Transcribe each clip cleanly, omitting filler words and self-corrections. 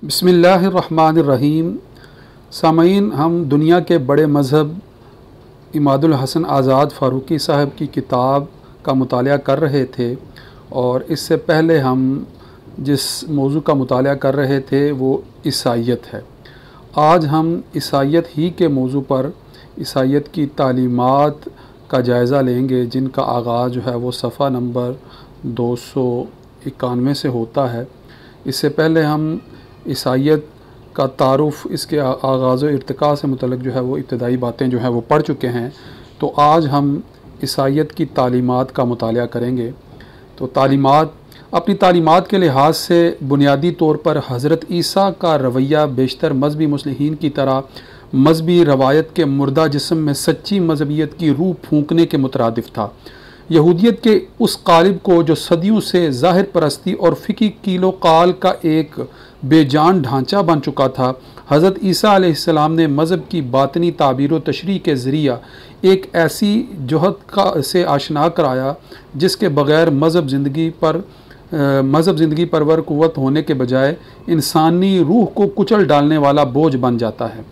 बिस्मिल्लाहिर्रहमानिर्रहीम। सामईन, हम दुनिया के बड़े मज़हब इमादुल हसन आज़ाद फ़ारूक़ी साहब की किताब का मुताला कर रहे थे और इससे पहले हम जिस मौजू का मुताला कर रहे थे वो ईसाईयत है। आज हम ईसाईयत ही के मौजू पर ईसाईयत की तालीमात का जायज़ा लेंगे, जिनका आगाज़ जो है वो सफ़ा नंबर 291 से होता है। इससे पहले हम ईसाईयत का तारुफ़, इसके आगाज़ व इर्तिक़ा से मुतल्लिक़ जो है वो इब्तदाई बातें जो हैं वो पढ़ चुके हैं। तो आज हम ईसाईयत की तालीमात का मुताला करेंगे। तो तालीमात, अपनी तालीमात के लिहाज से बुनियादी तौर पर हज़रत ईसा का रवैया बेशतर मज़हबी मुस्लिमीन की तरह मज़हबी रवायत के मुर्दा जिस्म में सच्ची मज़हबियत की रूह फूंकने के मुतरादिफ़ था। यहूदियत के उस कालिब को जो सदियों से ज़ाहिर परस्ती और फ़िकी कीलो काल का एक बेजान ढांचा बन चुका था, हज़रत ईसा अलैहिस्सलाम ने मज़हब की बातनी ताबीर व तशरीह के ज़रिया एक ऐसी जोहद से आशना कराया जिसके बग़ैर मज़हब ज़िंदगी परवर क़ुव्वत होने के बजाय इंसानी रूह को कुचल डालने वाला बोझ बन जाता है।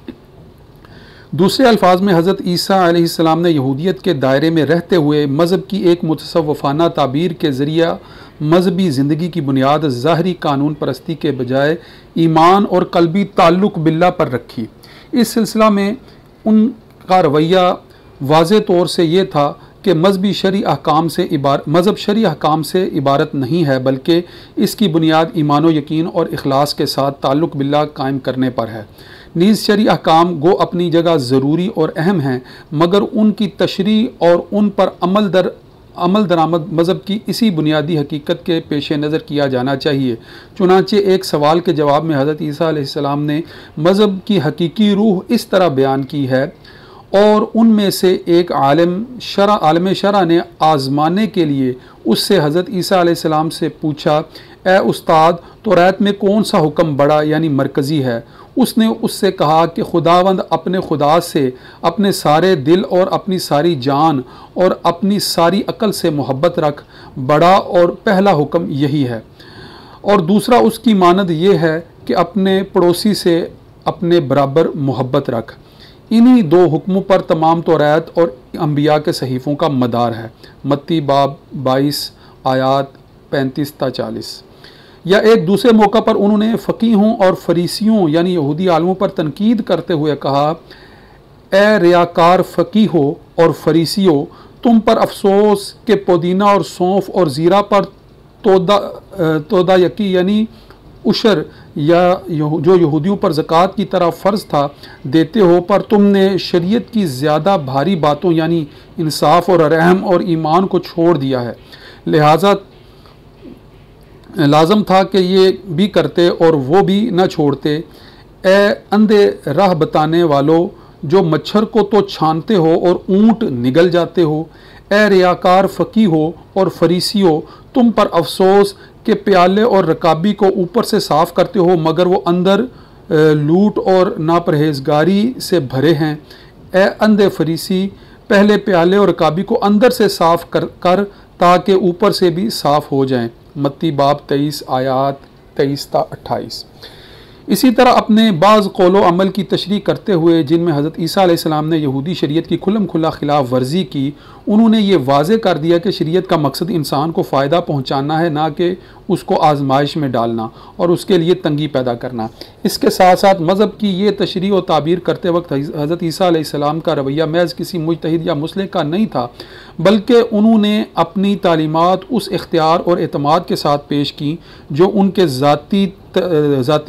दूसरे अल्फाज में हज़रत ईसा अलैहिस्सलाम ने यहूदियत के दायरे में रहते हुए मज़हब की एक मुतसव्वफ़ाना ताबीर के ज़रिया मज़हबी ज़िंदगी की बुनियाद ज़ाहरी कानून परस्ती के बजाय ईमान और कल्बी ताल्लुक़ बिल्लाह पर रखी। इस सिलसिला में उनका रवैया वाज़े तौर से ये था कि मज़हब शरई अहकाम से इबारत नहीं है, बल्कि इसकी बुनियाद ईमान व यकीन और इखलास के साथ ताल्लुक़ बिल्लाह कायम करने पर है। नीज़ शरई अहकाम गो अपनी जगह ज़रूरी और अहम हैं, मगर उनकी तशरीह और उन पर अमल दरामद मज़हब की इसी बुनियादी हकीकत के पेश नज़र किया जाना चाहिए। चुनांचे एक सवाल के जवाब में हज़रत ईसा अलैहिस्सलाम ने मज़हब की हकीकी रूह इस तरह बयान की है, और उनमें से एक आलिम शरा ने आज़माने के लिए उससे हज़रत ईसा अलैहिस्सलाम से पूछा, ए उस्ताद, तौरात में कौन सा हुक्म बड़ा यानी मरकज़ी है? उसने उससे कहा कि खुदावंद अपने खुदा से अपने सारे दिल और अपनी सारी जान और अपनी सारी अक्ल से मोहब्बत रख, बड़ा और पहला हुक्म यही है। और दूसरा उसकी मानद ये है कि अपने पड़ोसी से अपने बराबर मोहब्बत रख। इन्हीं दो हुक्मों पर तमाम तौरात और अंबिया के सहीफ़ों का मदार है। मत्ती बाब 22 आयात 35-40। या एक दूसरे मौका पर उन्होंने फ़कीहों और फरीसियों यानी यहूदी आलमों पर तनकीद करते हुए कहा, ए रियाकार फ़कीहो और फरीसियों, तुम पर अफसोस के पुदीना और सौंफ और ज़ीरा पर तोदा यकी यानी उशर या जो यहूदियों पर ज़कात की तरह फ़र्ज़ था देते हो, पर तुमने शरीयत की ज़्यादा भारी बातों यानी इंसाफ और रहम और ईमान को छोड़ दिया है। लिहाजा लाजम था कि ये भी करते और वो भी न छोड़ते। ए अंधे राह बताने वालों, जो मच्छर को तो छानते हो और ऊँट निगल जाते हो। ए रियाकार फ़कीहो और फरीसियों, तुम पर अफसोस के प्याले और रकाबी को ऊपर से साफ़ करते हो, मगर वो अंदर लूट और नापरहेजगारी से भरे हैं। ए अंधे फरीसी, पहले प्याले और रकाबी को अंदर से साफ़ कर ताकि ऊपर से भी साफ़ हो जाएं। मत्ती बाब 23 आयात 23-28। इसी तरह अपने बाज़ कौलो अमल की तशरीह करते हुए जिनमें हज़रत ईसा अलैहिस्सलाम ने यहूदी शरीयत की खुल्लम खुल्ला खिलाफ वर्जी की, उन्होंने ये वाज़े कर दिया कि शरीयत का मकसद इंसान को फ़ायदा पहुँचाना है, ना कि उसको आजमाइश में डालना और उसके लिए तंगी पैदा करना। इसके साथ साथ मज़हब की ये तशरीह और ताबीर करते वक्त हज़रत ईसा अलैहिस्सलाम का रवैया महज किसी मुजतहिद या मुस्लिह का नहीं था, बल्कि उन्होंने अपनी तालीमात उस इख्तियार और एतमाद के साथ पेश की जो उनके ज़ाती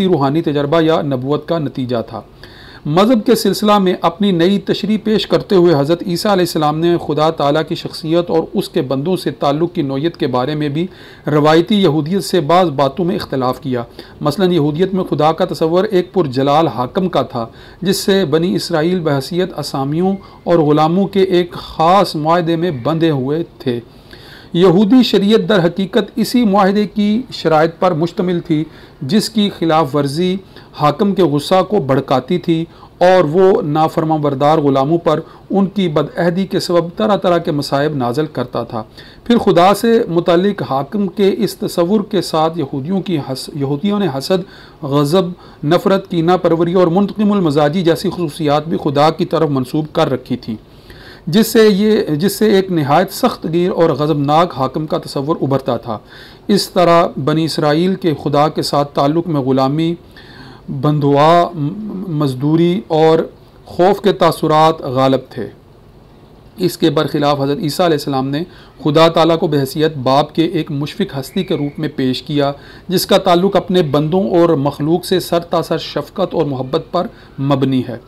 रूहानी तजर्बा या नबूवत का नतीजा था। मज़हब के सिलसिला में अपनी नई तशरीह पेश करते हुए हज़रत ईसा अलैहिस्सलाम ने खुदा ताला की शख्सियत और उसके बंदों से ताल्लुक़ की नौयत के बारे में भी रवायती यहूदियत से बाज़ बातों में इख्तलाफ किया। मसलन यहूदियत में खुदा का तस्वर एक पुरजलाल हाकम का था, जिससे बनी इसराइल बहसीयत असामियों और ग़ुलामों के एक ख़ास मुआहदे में बंधे हुए थे। यहूदी शरीयत दर हकीकत इसी मुआहदे की शराइत पर मुश्तमिल थी, जिसकी खिलाफ वर्जी हाकम के गुस्सा को भड़काती थी और वो नाफरमाबरदार ग़ुलामों पर उनकी बदअहदी के सबब तरह तरह के मसाइब नाजल करता था। फिर खुदा से मुतल्लिक हाकिम के इस तसव्वुर के साथ यहूदियों ने हसद, गज़ब, नफ़रत, कीना परवरी और मुंतक़िमुल मज़ाजी जैसी खुसूसियात भी खुदा की तरफ मंसूब कर रखी थी, जिससे एक नहायत सख्त गिर और गज़बनाक हाकिम का तसव्वुर उभरता था। इस तरह बनी इसराइल के खुदा के साथ ताल्लुक़ में ग़ुलामी, बंधुआ, मजदूरी और खौफ के तासुरात गालिब थे। इसके बरखिलाफ़ हज़रत ईसा अलैहिस्सलाम ने खुदा ताला को बहैसियत बाप के एक मुशफ़िक़ हस्ती के रूप में पेश किया, जिसका ताल्लुक़ अपने बंदों और मखलूक से सरतासर शफ़क़त और मोहब्बत पर मबनी है।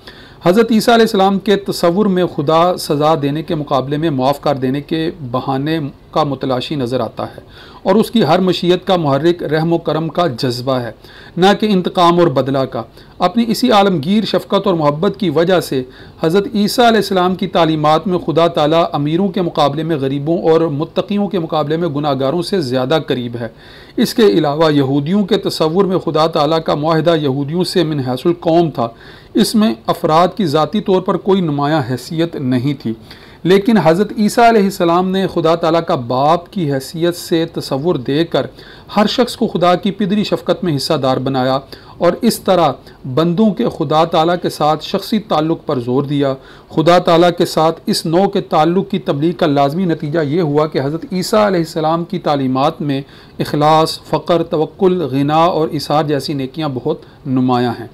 हज़रत ईसा अलैहिस्सलाम के तसव्वुर में खुदा सज़ा देने के मुकाबले में मुआफ़ कर देने के बहाने का मुतलाशी नज़र आता है और उसकी हर मशीयत का मुहर्रिक रहम व करम का जज्बा है, न कि इंतकाम और बदला का। अपनी इसी आलमगीर शफ़क़त और मोहब्बत की वजह से हज़रत ईसा अलैहिस्सलाम की तालीमात में खुदा ताला अमीरों के मुकाबले में गरीबों और मुत्तक़ियों के मुकाबले में गुनाहगारों से ज़्यादा करीब है। इसके अलावा यहूदियों के तसव्वुर में खुदा ताला का मुआहदा यहूदियों से मिन हैसुल कौम था। इसमें अफराद की ज़ाती तौर पर कोई नुमायाँ हैसियत नहीं थी, लेकिन हज़रत ईसा अलैहिस्सलाम ने खुदा ताला का बाप की हैसियत से तसव्वुर देकर हर शख्स को खुदा की पिदरी शफ़क़त में हिस्सादार बनाया और इस तरह बंदों के खुदा ताला के साथ शख्सी ताल्लुक़ पर ज़ोर दिया। खुदा ताला के साथ इस नौ के ताल्लुक़ की तबलीग का लाज़मी नतीजा ये हुआ कि हज़रत ईसा अलैहिस्सलाम की तालीमात में इखलास, फ़क्र, तवक्कुल, ग़िना और इसार जैसी नेकियां बहुत नुमायाँ हैं।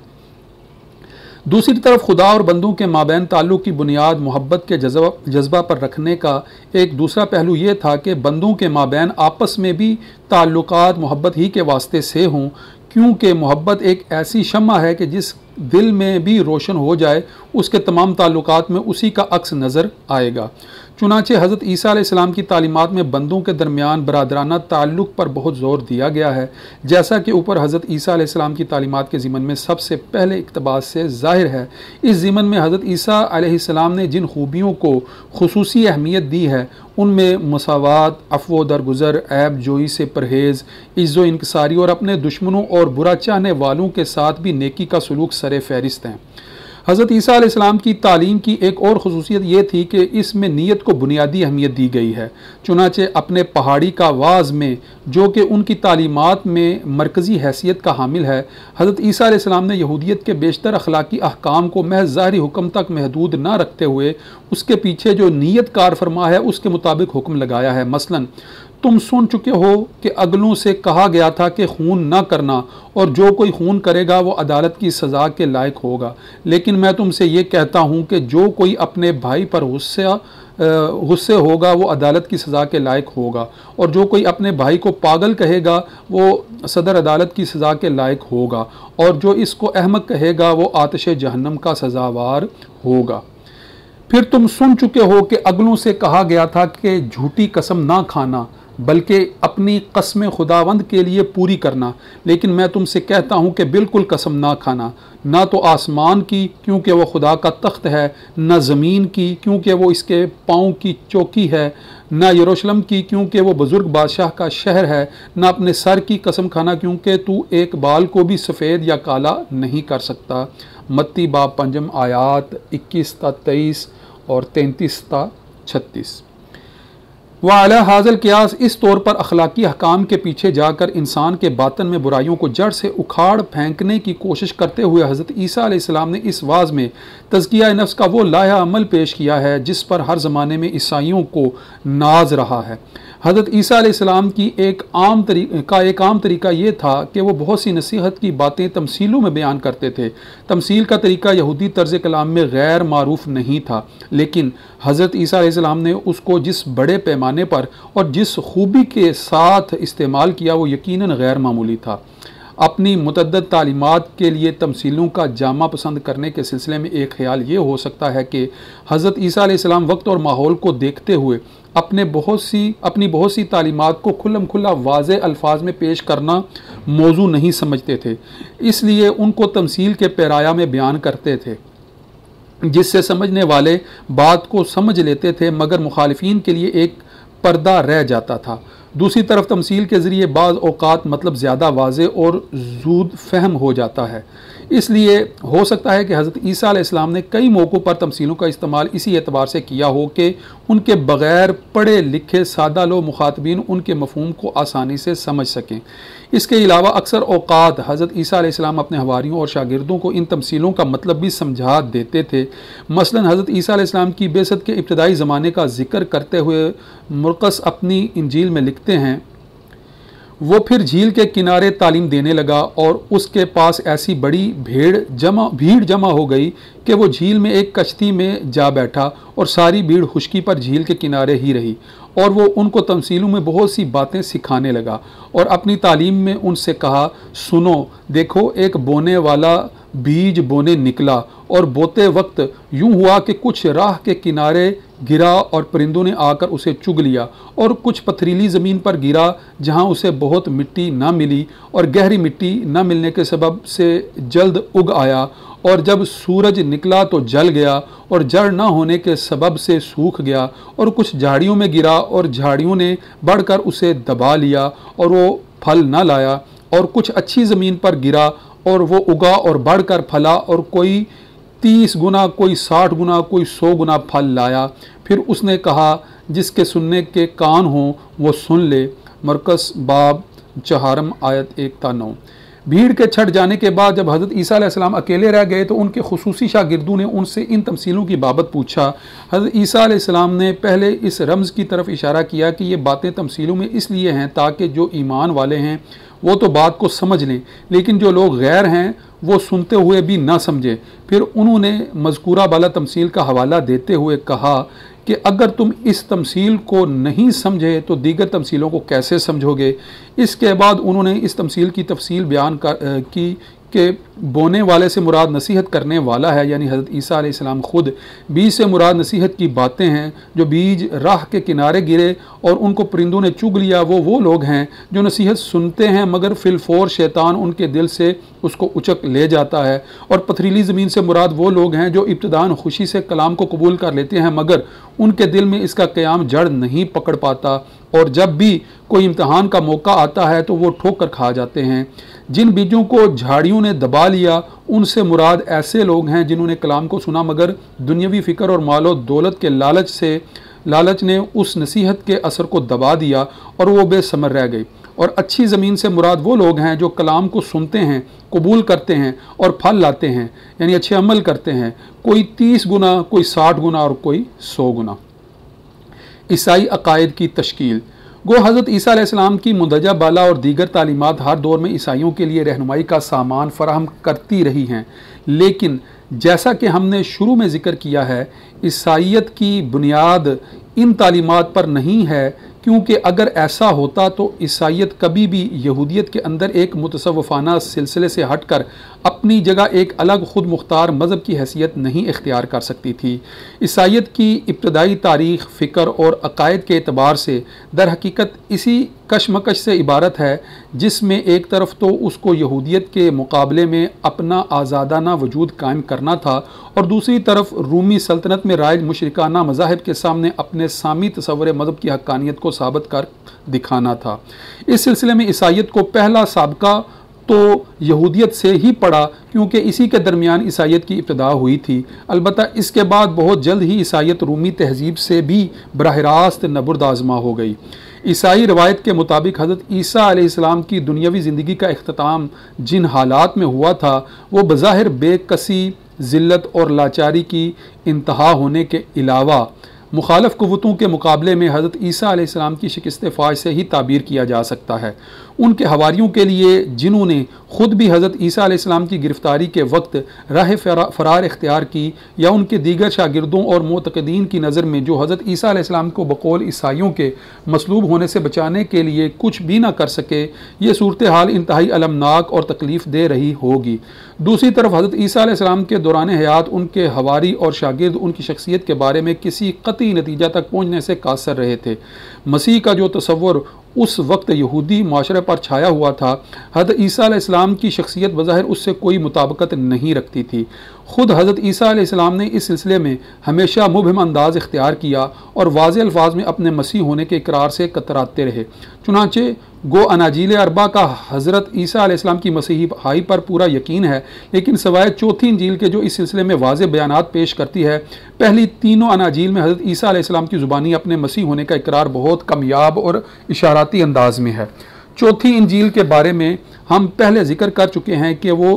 दूसरी तरफ खुदा और बंदों के माबैन ताल्लुक़ की बुनियाद मोहब्बत के जज्बा पर रखने का एक दूसरा पहलू ये था कि बंदों के माबैन आपस में भी ताल्लुक़ात मोहब्बत ही के वास्ते से हों, क्योंकि मोहब्बत एक ऐसी शम्मा है कि जिस दिल में भी रोशन हो जाए उसके तमाम ताल्लुक़ात में उसी का अक्स नज़र आएगा। चुनांचे हज़रत ईसा अलैहिस्सलाम की तालीमात में बंदों के दरमियान बरादराना ताल्लुक़ पर बहुत ज़ोर दिया गया है, जैसा कि ऊपर हज़रत ईसा अलैहिस्सलाम की तालीमात के ज़िमन में सबसे पहले इक़्तिबास से ज़ाहिर है। इस ज़िमन में हज़रत ईसा अलैहिस्सलाम ने जिन खूबियों को खुसूसी अहमियत दी है उनमें मसावात, अफ़्व दरगुज़र, ऐब जोई से परहेज़, इज़्ज़ो इनकिसारी और अपने दुश्मनों और बुरा चाहने वालों के साथ भी नेकी का सलूक सरे फ़हरिस्त हैं। हज़रत ईसा अलैहिस्सलाम की तालीम की एक और ख़ुसूसियत ये थी कि इसमें नीयत को बुनियादी अहमियत दी गई है। चुनांचे अपने पहाड़ी का वाज़ में, जो कि उनकी तालीमात में मरकज़ी हैसियत का हामिल है, हज़रत ईसा अलैहिस्सलाम ने यहूदियत के बेशतर अखलाकी अहकाम को महज ज़ाहिरी हुक्म तक महदूद न रखते हुए उसके पीछे जो नीयत कार फरमा है उसके मुताबिक हुक्म लगाया है। मसलन, तुम सुन चुके हो कि अगलों से कहा गया था कि खून न करना और जो कोई खून करेगा वो अदालत की सज़ा के लायक होगा। लेकिन मैं तुमसे ये कहता हूँ कि जो कोई अपने भाई पर गुस्से होगा वो अदालत की सज़ा के लायक होगा, और जो कोई अपने भाई को पागल कहेगा वो सदर अदालत की सज़ा के लायक होगा, और जो इसको अहमक कहेगा वो आतिश जहन्नम का सज़ावार होगा। फिर तुम सुन चुके हो कि अगलों से कहा गया था कि झूठी कसम ना खाना, बल्कि अपनी कसमें खुदावंद के लिए पूरी करना। लेकिन मैं तुमसे कहता हूँ कि बिल्कुल कसम ना खाना, ना तो आसमान की क्योंकि वह खुदा का तख्त है, न ज़मीन की क्योंकि वो इसके पाँव की चौकी है, न यरूशलेम की क्योंकि वो बुज़ुर्ग बादशाह का शहर है, न अपने सर की कसम खाना क्योंकि तू एक बाल को भी सफ़ेद या काला नहीं कर सकता। मत्ती बाब 5 आयात 21-23 और 33-36। वाला हाज़िल क़ियास इस तौर पर अखलाकी अहकाम के पीछे जाकर इंसान के बातन में बुराइयों को जड़ से उखाड़ फेंकने की कोशिश करते हुए हज़रत ईसा अलैहिस्सलाम ने इस वाज़ में तज़किया नफ्स का वो लाया अमल पेश किया है जिस पर हर ज़माने में ईसाइयों को नाज रहा है। हज़रत ईसा अलैहिस्सलाम की एक आम तरीका ये था कि वो बहुत सी नसीहत की बातें तमसीलों में बयान करते थे। तमसील का तरीका यहूदी तर्ज़ कलाम में गैर मारूफ नहीं था, लेकिन हज़रत ईसा अलैहिस्सलाम ने उसको जिस बड़े पैमाने पर और जिस खूबी के साथ इस्तेमाल किया वो यकीनन गैर मामूली था। अपनी मुतअद्दिद तालीमात के लिए तमसीलों का जामा पसंद करने के सिलसिले में एक ख्याल ये हो सकता है कि हज़रत ईसा अलैहिस्सलाम वक्त और माहौल को देखते हुए अपनी बहुत सी तालीमात को खुल्लम खुल्ला वाज़े अल्फाज में पेश करना मौजू नहीं समझते थे, इसलिए उनको तमसील के पैराया में बयान करते थे, जिससे समझने वाले बात को समझ लेते थे मगर मुखालिफिन के लिए एक पर्दा रह जाता था। दूसरी तरफ तमसील के ज़रिए बाज़ औक़ात मतलब ज़्यादा वाज़े और ज़ूद फ़हम हो जाता है। इसलिए हो सकता है कि हज़रत ईसा अलैहिस्सलाम ने कई मौक़ों पर तमसीलों का इस्तेमाल इसी एतबार से किया हो कि उनके बग़ैर पढ़े लिखे सादा लो मुखातबीन उनके मफ़हूम को आसानी से समझ सकें। इसके अलावा अक्सर औक़ात हज़रत ईसा अलैहिस्सलाम अपने हवारियों और शागिर्दों को इन तमसीलों का मतलब भी समझा देते थे। मसलन हज़रत ईसा अलैहिस्सलाम की बेसत के इब्तदाई ज़माने का ज़िक्र करते हुए मुरक़स अपनी इंजील में लिखते हैं, वो फिर झील के किनारे तालीम देने लगा और उसके पास ऐसी बड़ी भीड़ जमा हो गई कि वो झील में एक कश्ती में जा बैठा और सारी भीड़ खुश्की पर झील के किनारे ही रही और वो उनको तमसीलों में बहुत सी बातें सिखाने लगा और अपनी तालीम में उनसे कहा, सुनो, देखो, एक बोने वाला बीज बोने निकला और बोते वक्त यूं हुआ कि कुछ राह के किनारे गिरा और परिंदों ने आकर उसे चुग लिया और कुछ पथरीली ज़मीन पर गिरा जहां उसे बहुत मिट्टी ना मिली और गहरी मिट्टी न मिलने के सबब से जल्द उग आया और जब सूरज निकला तो जल गया और जड़ न होने के सबब से सूख गया और कुछ झाड़ियों में गिरा और झाड़ियों ने बढ़कर उसे दबा लिया और वो फल न लाया और कुछ अच्छी ज़मीन पर गिरा और वो उगा और बढ़कर फला और कोई 30 गुना, कोई 60 गुना, कोई 100 गुना फल लाया। फिर उसने कहा, जिसके सुनने के कान हों वो सुन ले। मरकस बाब 4 आयत 1 ता 9। भीड़ के छट जाने के बाद जब हज़रत ईसा अलैहिस्सलाम अकेले रह गए तो उनके खुसूसी शागिर्दों ने उनसे इन तमसीलों की बाबत पूछा। हज़रत ईसा अलैहिस्सलाम ने पहले इस रमज़ की तरफ इशारा किया कि ये बातें तमसीलों में इसलिए हैं ताकि जो ईमान वाले हैं वो तो बात को समझ लें, लेकिन जो लोग गैर हैं वो सुनते हुए भी ना समझें। फिर उन्होंने मज़कूरा बाला तमसील का हवाला देते हुए कहा कि अगर तुम इस तमसील को नहीं समझे तो दीगर तमसीलों को कैसे समझोगे। इसके बाद उन्होंने इस तमसील की तफसील बयान की कि बोने वाले से मुराद नसीहत करने वाला है, यानी हज़रत ईसा अलैहिस्सलाम ख़ुद। बीज से मुराद नसीहत की बातें हैं। जो बीज राह के किनारे गिरे और उनको परिंदों ने चुग लिया वो लोग हैं जो नसीहत सुनते हैं मगर फिलफौर शैतान उनके दिल से उसको उचक ले जाता है। और पथरीली ज़मीन से मुराद वो लोग हैं जो इब्तिदान खुशी से कलाम को कबूल कर लेते हैं मगर उनके दिल में इसका क़याम जड़ नहीं पकड़ पाता और जब भी कोई इम्तहान का मौका आता है तो वो ठोकर खा जाते हैं। जिन बीजों को झाड़ियों ने दबा लिया उनसे मुराद ऐसे लोग हैं जिन्होंने कलाम को सुना मगर दुनियावी फ़िक्र और मालो दौलत के लालच ने उस नसीहत के असर को दबा दिया और वो बेसमर रह गई। और अच्छी ज़मीन से मुराद वो लोग हैं जो कलाम को सुनते हैं, कबूल करते हैं और फल लाते हैं, यानी अच्छे अमल करते हैं। कोई 30 गुना, कोई 60 गुना और कोई 100 गुना। ईसाई अकायद की तश्कील। गो हज़रत ईसा अलैहिस्सलाम की मुंदजा बाला और दीगर तालीमात हर दौर में ईसाइयों के लिए रहनुमाई का सामान फराहम करती रही हैं, लेकिन जैसा कि हमने शुरू में ज़िक्र किया है, ईसाइयत की बुनियाद इन तालीमात पर नहीं है, क्योंकि अगर ऐसा होता तो ईसाइयत कभी भी यहूदियत के अंदर एक मुतसव्वफ़ाना सिलसिले से हटकर अपनी जगह एक अलग ख़ुद मुख्तार मज़हब की हैसियत नहीं इख्तियार कर सकती थी। ईसाइयत की इब्तदाई तारीख़, फ़िक्र और अकायद के एतबार से दर हकीकत इसी कशमकश से इबारत है जिसमें एक तरफ तो उसको यहूदियत के मुकाबले में अपना आज़ादाना वजूद कायम करना था और दूसरी तरफ रूमी सल्तनत में राइज मुशरिकाना मज़ाहिब के सामने अपने सामी तसव्वुर मज़हब की हक़ानियत को साबित कर दिखाना था। इस सिलसिले में ईसाइयत को पहला साबका तो यहूदियत से ही पड़ा, क्योंकि इसी के दरमियान ईसाइयत की इब्तिदा हुई थी। अलबत्ता इसके बाद बहुत जल्द ही ईसाइयत रूमी तहजीब से भी बराह रास्त नबुर्द आज़मा हो गई। ईसाई रवायत के मुताबिक हज़रत ईसा अलैहिस्सलाम की दुनियावी ज़िंदगी का इख्तिताम जिन हालात में हुआ था वो बज़ाहिर बेकसी, ज़िल्लत और लाचारी की इंतहा होने के अलावा मुखालफ क़ुव्वतों के मुकाबले में हज़रत ईसा अलैहिस्सलाम की शिकस्त फ़ाज से ही ताबीर किया जा सकता है। उनके हवारियों के लिए, जिन्होंने ख़ुद भी हज़रत ईसा अलैहिस्सलाम की गिरफ़्तारी के वक्त राह फ़रार इख्तियार की, या उनके दीगर शागिर्दों और मोतक़दीन की नज़र में जो हज़रत ईसा अलैहिस्सलाम को बकौल ईसाइयों के मसलूब होने से बचाने के लिए कुछ भी ना कर सके, ये सूरत हाल इंतहाई अलमनाक और तकलीफ़ दे रही होगी। दूसरी तरफ हज़रत ईसा अलैहिस्सलाम के दौरान हयात उनके हवारी और शागिर्द उनकी शख्सियत के बारे में किसी क़तई नतीजा तक पहुँचने से कासर रहे थे। मसीह का जो तसव्वुर उस वक्त यहूदी माशरे पर छाया हुआ था, हज़रत ईसा अलैहिस्सलाम की शख्सियत बज़ाहिर उससे कोई मुताबिकत नहीं रखती थी। ख़ुद हज़रत ईसा अलैहिस्सलाम ने इस सिलसिले में हमेशा मुबहम अंदाज़ इख्तियार किया और वाज़ेह अल्फाज में अपने मसीह होने के इकरार से कतराते रहे। चुनांचे गो अनाजील अरबा का हज़रत ईसा अलैहिस्सलाम की मसीहाई पर पूरा यकीन है, लेकिन सवाए चौथी इंजील के जो इस सिलसिले में वाज़ेह बयानात पेश करती है, पहली तीनों अनाजील में हज़रत ईसा अलैहिस्सलाम की ज़ुबानी अपने मसीह होने का इकरार बहुत कमयाब और इशाराती अंदाज में है। चौथी इंजील के बारे में हम पहले जिक्र कर चुके हैं कि वो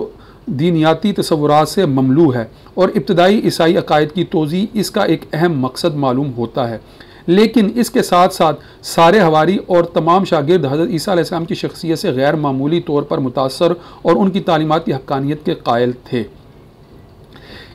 दीनियाती तसव्वुरात से ममलू है और इब्तदाई ईसाई अकायद की तोज़ी इसका एक अहम मकसद मालूम होता है, लेकिन इसके साथ साथ सारे हवारी और तमाम शागिर्द हज़रत ईसा अलैहिस्सलाम की शख्सियत से गैर मामूली तौर पर मुतासर और उनकी तालीमात की हक्कानियत के कायल थे।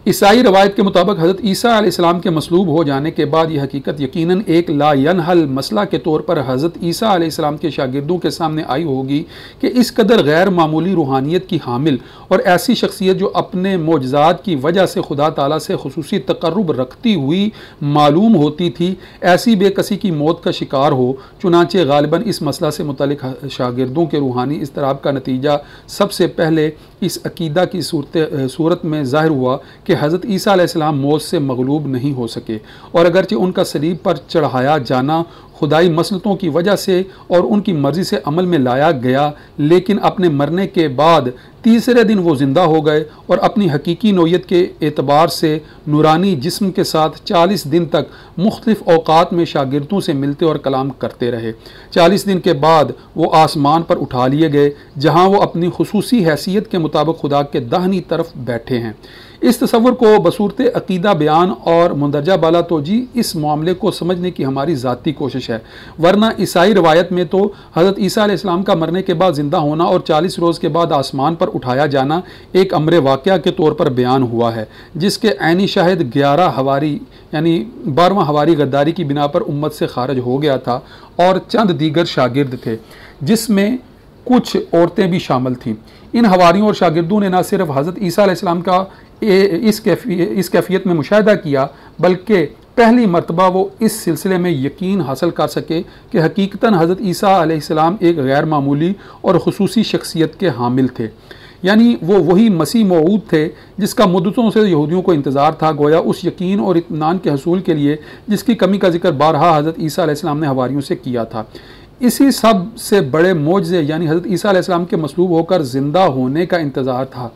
ईसाई रवायत के मुताबिक हज़रत ईसा अलैहिस्सलाम के मसलूब हो जाने के बाद यह हकीकत यकीनन एक ला यनहल मसला के तौर पर हज़रत ईसा अलैहिस्सलाम के शागिर्दों के सामने आई होगी कि इस कदर गैर मामूली रूहानियत की हामिल और ऐसी शख्सियत जो अपने मोजज़ात की वजह से खुदा ताला से खुसूसी तक़र्रुब रखती हुई मालूम होती थी, ऐसी बेकसी की मौत का शिकार हो। चुनांचे गालिबन इस मसला से मुतल्लिक़ शागिर्दों के रूहानी इज़्तिराब का नतीजा सबसे पहले इस अकीदा की सूरत में ज़ाहिर हुआ कि हज़रत ईसा अलैहिस्सलाम मौत से मगलूब नहीं हो सके, और अगरचे उनका सलीब पर चढ़ाया जाना खुदाई मसलतों की वजह से और उनकी मर्ज़ी से अमल में लाया गया, लेकिन अपने मरने के बाद तीसरे दिन वो ज़िंदा हो गए और अपनी हकीकी नौयत के एतबार से नूरानी जिस्म के साथ 40 दिन तक मुख्तलिफ़ औक़ात में शागिर्दों से मिलते और कलाम करते रहे। 40 दिन के बाद वो आसमान पर उठा लिए गए, जहाँ वो अपनी खुसूसी हैसियत के मुताबिक खुदा के दाहिनी तरफ बैठे हैं। इस तसव्वुर को बसूरत अकीदा बयान और मुंदरजा बाला तोजी इस मामले को समझने की हमारी ज़ाती कोशिश है, वरना ईसाई रवायत में तो हज़रत ईसा अलैहिस्सलाम का मरने के बाद ज़िंदा होना और 40 रोज़ के बाद आसमान पर उठाया जाना एक अमर वाक़या के तौर पर बयान हुआ है, जिसके ऐनी शाहिद 11 हवारी यानी 12वां हवारी गद्दारी की बिना पर उम्मत से खारिज हो गया था और चंद दीगर शागिर्द थे, जिसमें कुछ औरतें भी शामिल थीं। इन हवारियों और शागिर्दों ने न सिर्फ हज़रत ईसा अलैहिस्सलाम का इस कैफियत में मुशाहिदा किया, बल्कि पहली मरतबा वो इस सिलसिले में यकीन हासिल कर सके कि हकीकतन हज़रत ईसा अलैहिस्सलाम एक गैर मामूली और खुसूसी शख्सियत के हामिल थे, यानी वो वही मसीह मौऊद थे जिसका मुद्दतों से यहूदियों को इंतज़ार था। गोया उस यकीन और इत्मीनान के हसूल के लिए जिसकी कमी का जिक्र बारहा हज़रत ईसा अलैहिस्सलाम ने हवारियों से किया था, इसी सब से बड़े मोजज़े यानी हज़रत ईसा अलैहिस्सलाम के मसलूब होकर ज़िंदा होने का इंतज़ार था।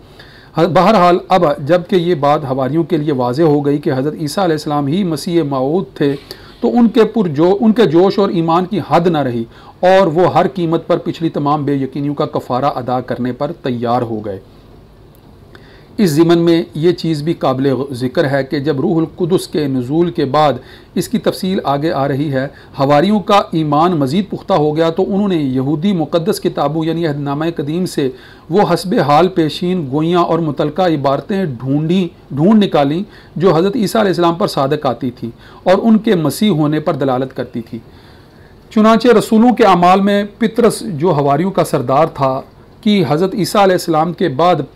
बहरहाल अब जबकि ये बात हवारियों के लिए वाज़ेह हो गई कि हज़रत ईसा अलैहिस्सलाम ही मसीह मऊद थे, तो उनके जोश और ईमान की हद न रही और वो हर कीमत पर पिछली तमाम बेयकीनियों का कफ़ारा अदा करने पर तैयार हो गए। इस ज़िमन में ये चीज़ भी काबिल ज़िक्र है कि जब रूहुल कुदस के नुज़ूल के बाद इसकी तफसील आगे आ रही है, हवारियों का ईमान मज़ीद पुख्ता हो गया, तो उन्होंने यहूदी मुक़द्दस किताबों यानी अहदनामा कदीम से वो हस्बे हाल पेशीन गोइयाँ और मुतलका इबारतें ढूंढ निकालीं जो हज़रत ईसा अलैहिस्सलाम पर सादक आती थी और उनके मसीह होने पर दलालत करती थी। चुनांचे रसूलों के अमाल में पितरस जो हवारियों का सरदार था कि हज़रत ईसा अलैहिस्सलाम के बाद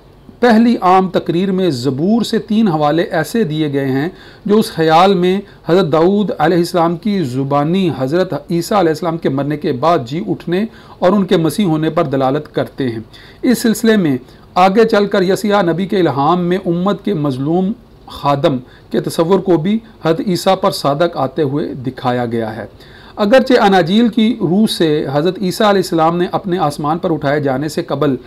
पहली आम तकरीर में ज़बूर से 3 हवाले ऐसे दिए गए हैं जो उस ख्याल में हज़रत दाऊद अलैहिस्सलाम की ज़ुबानी हज़रत ईसा अलैहिस्सलाम के मरने के बाद जी उठने और उनके मसीह होने पर दलालत करते हैं। इस सिलसिले में आगे चलकर यसिया नबी के इल्हाम में उम्मत के मज़लूम खादम के तसव्वुर को भी हज़रत ईसा पर सादक आते हुए दिखाया गया है। अगरचे अनाजील की रूह से हज़रत ईसा अलैहिस्सलाम ने अपने आसमान पर उठाए जाने से कबल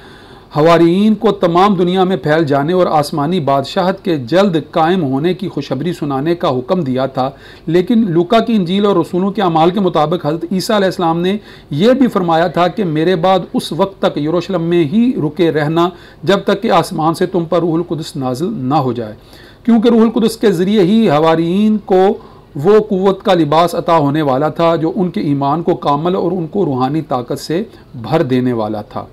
हवारियीन को तमाम दुनिया में फैल जाने और आसमानी बादशाहत के जल्द कायम होने की खुशखबरी सुनाने का हुक्म दिया था, लेकिन लूका की इंजील और रसूलों के अमाल के मुताबिक हज़रत ईसा अलैहिस्सलाम ने यह भी फरमाया था कि मेरे बाद उस वक्त तक यरूशलेम में ही रुके रहना जब तक कि आसमान से तुम पर रूहुल कुदस नाजिल ना हो जाए, क्योंकि रूहुल कुदस के ज़रिए ही हवारियीन को वो कुव्वत का लिबास अता होने वाला था जो उनके ईमान को कामल और उनको रूहानी ताकत से भर देने वाला था।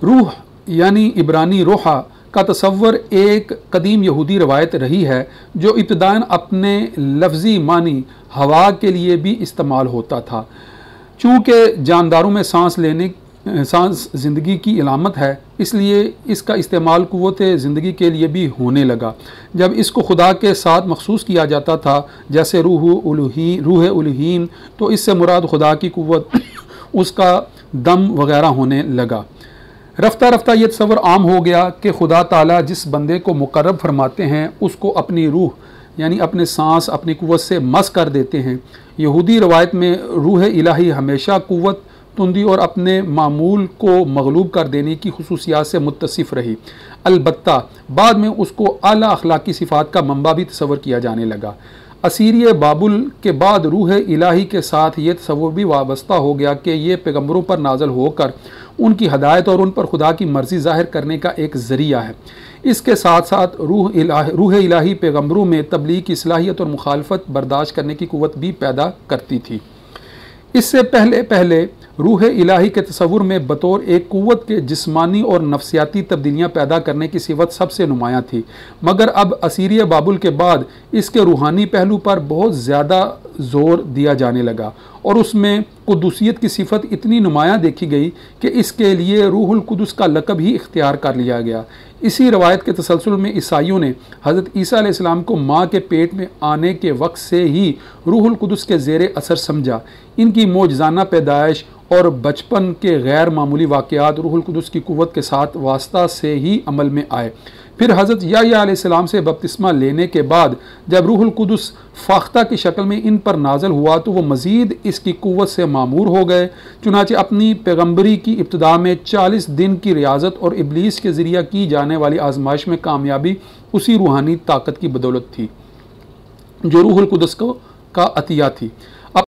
रूह यानी इब्रानी रोहा का तसव्वुर एक कदीम यहूदी रवायत रही है जो इब्तिदान अपने लफ्ज़ी मानी हवा के लिए भी इस्तेमाल होता था। चूँकि जानदारों में सांस लेने सांस ज़िंदगी की अलामत है, इसलिए इसका इस्तेमाल क़ुव्वत ज़िंदगी के लिए भी होने लगा। जब इसको खुदा के साथ मखसूस किया जाता था जैसे रूह उलहीम, तो इससे मुराद खुदा की क़ुव्वत उसका दम वग़ैरह होने लगा। रफ्ता रफ्ता ये तसव्वुर आम हो गया कि खुदा ताला जिस बंदे को मुकर्रब फरमाते हैं उसको अपनी रूह यानी अपने सांस अपनी क़ुव्वत से मस कर देते हैं। यहूदी रवायत में रूह इलाही हमेशा क़ुव्वत, तुंदी और अपने मामूल को मगलूब कर देने की खुसूसियात से मुत्तसिफ़ रही। अलबत्ता बाद में उसको आला अखलाकी सिफ़ात का मंबा भी तसव्वुर किया जाने लगा। असीरिय बाबुल के बाद रूह इलाही के साथ ये तसव्वुर भी वाबस्ता हो गया कि ये पैगम्बरों पर नाज़िल होकर उनकी हदायत और उन पर खुदा की मर्ज़ी ज़ाहिर करने का एक ज़रिया है। इसके साथ साथ रूह इलाही पैगम्बरों में तबलीग की सलाहियत और मुखालफत बर्दाश्त करने की क़ुव्वत भी पैदा करती थी। इससे पहले रूह इलाही के तसव्वुर में बतौर एक क़ुव्वत के जिस्मानी और नफ्सियाती तब्दीलियाँ पैदा करने की सिफत सबसे नुमायाँ थी, मगर अब असीरिया बाबुल के बाद इसके रूहानी पहलू पर बहुत ज़्यादा ज़ोर दिया जाने लगा और उसमें कुदूसियत की सिफत इतनी नुमायाँ देखी गई कि इसके लिए रूहुल कुदस का लक़ब ही इख्तियार कर लिया गया। इसी रवायत के तसलसल में ईसाइयों ने हज़रत ईसा अलैहिस्सलाम को माँ के पेट में आने के वक्त से ही रूहुल कुदस के ज़ेर असर समझा। इनकी मौजज़ाना पैदाइश और बचपन के गैर मामूली वाक़यात रूहुल कुदस की क़ुव्वत के साथ वास्ता से ही अमल में आए। फिर हज़रत याह्या अलैहिस्सलाम से बपतिस्मा लेने के बाद जब रूहुल कुदस फाख्ता की शक्ल में इन पर नाज़िल हुआ तो वो मज़ीद इसकी क़ुव्वत से मामूर हो गए। चुनांचे अपनी पैगम्बरी की इब्तिदा में 40 दिन की रियाज़त और इब्लीस के ज़रिया की जाने वाली आजमाइश में कामयाबी उसी रूहानी ताकत की बदौलत थी जो रूहुल कुदस का अतिया थी।